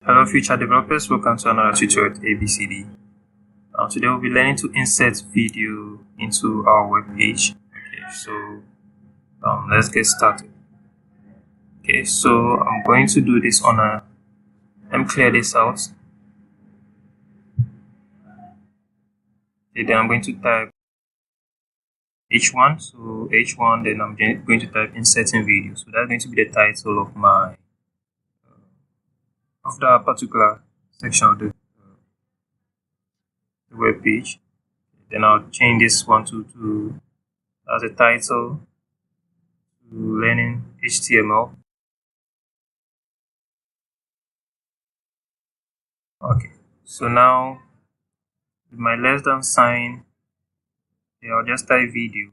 Hello future developers, welcome to another tutorial at ABCD. Today we'll be learning to insert video into our web page. Okay, so let's get started. Okay, so I'm going to do this on a, let me clear this out. Okay, then I'm going to type H1, so H1, then I'm going to type inserting video. So that's going to be the title of my of that particular section of the web page. Then I'll change this one to as a title to learning HTML. Okay, so now with my less than sign, I'll just type video,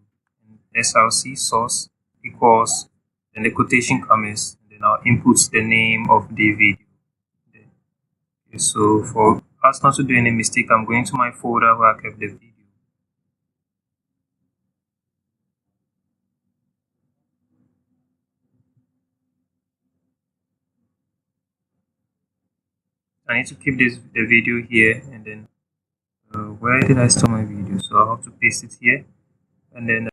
SRC source equals, then the quotation comments, then I'll input the name of the video. Okay, so for us not to do any mistake, I'm going to my folder where I kept the video. I need to keep the video here, and then where did I store my video? So I'll have to paste it here, and then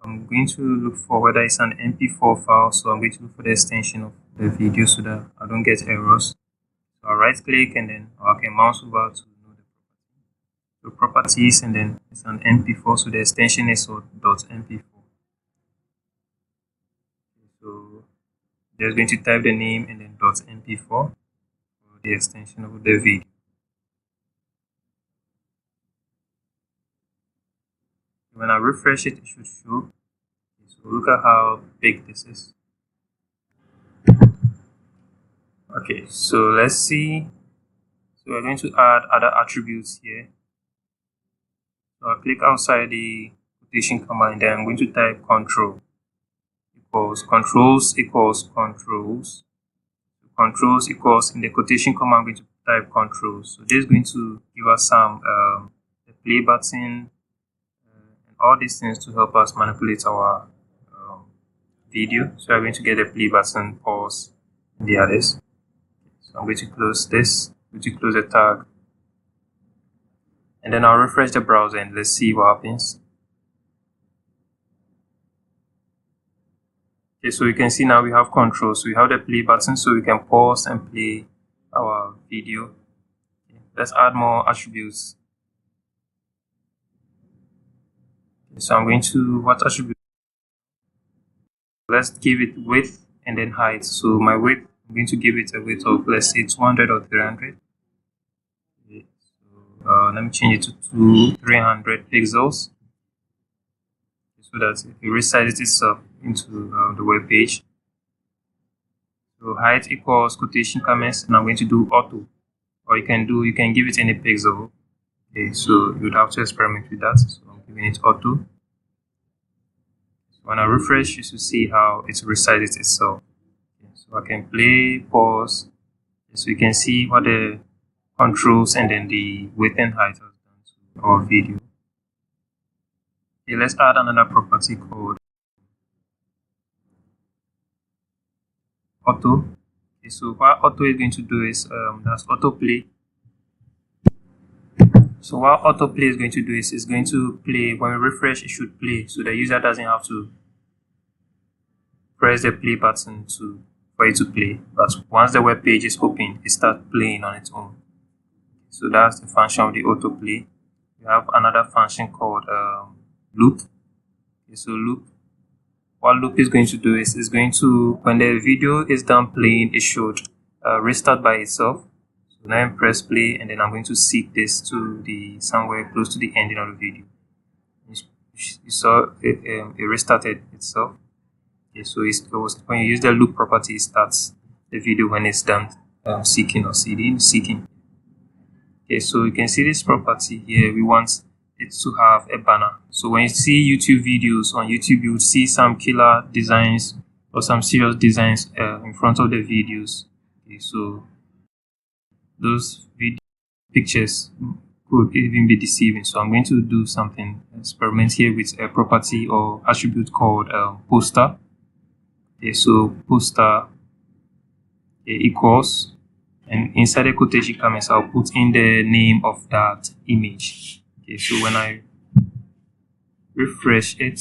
I'm going to look for whether it's an MP4 file. So I'm going to look for the extension of the video so that I don't get errors. So I'll right click, and then I can mouse over to know the properties, and then it's an MP4, so the extension is .mp4. So just going to type the name and then .mp4 for the extension of the video. When I refresh it, it should show. So look at how big this is. Okay, so let's see. So we're going to add other attributes here. So I'll click outside the quotation comma, and then I'm going to type control equals controls equals controls. Controls equals, in the quotation comma, I'm going to type controls. So this is going to give us some the play button and all these things to help us manipulate our video. So we're going to get the play button, pause, and the others. So I'm going to close this. I'm going to close the tag, and then I'll refresh the browser and let's see what happens. Okay, so you can see now we have control. So we have the play button, so we can pause and play our video. Okay, let's add more attributes. Okay, so I'm going to, what attribute? Let's give it width and then height. So my width, I'm going to give it a width of, let's say, 200 or 300. Okay, so let me change it to 300 pixels, so that it resizes itself into the web page. So height equals quotation comments, and I'm going to do auto, or you can give it any pixel. Okay, so you would have to experiment with that. So I'm giving it auto. So when I refresh, you should see how it resizes itself. Okay, so I can play, pause, so you can see what the controls and then the width and height has done to our video. Okay, let's add another property called auto. Okay, so what auto is going to do is that's autoplay. So what autoplay is going to do is it's going to play when we refresh. It should play, so the user doesn't have to press the play button for it to play. But once the web page is open, it starts playing on its own. So that's the function of the autoplay. We have another function called loop. Okay, so loop. What loop is going to do is it's going to, when the video is done playing, it should restart by itself. So now I press play, and then I'm going to seek this to the somewhere close to the ending of the video. You saw it restarted itself. Okay, so it was when you use the loop property, it starts the video when it's done seeking or seeking. Okay, so you can see this property here. We want it to have a banner. So when you see YouTube videos on YouTube, you would see some killer designs or some serious designs in front of the videos. Okay, so those video pictures could even be deceiving. So I'm going to do something, experiment here with a property or attribute called poster. Okay, so poster equals, and inside the quotation comments, I'll put in the name of that image. Okay, so when I refresh it,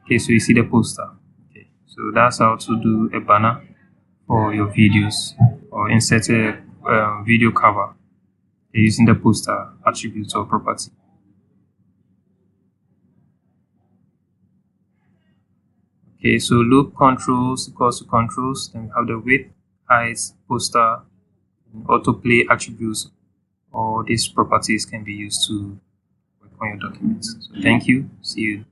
okay, so you see the poster. Okay, so that's how to do a banner for your videos, or insert a video cover using the poster attribute or property. Okay, so loop controls equals to controls. Then we have the width, height, poster, autoplay attributes. All these properties can be used to work on your documents. So thank you. See you.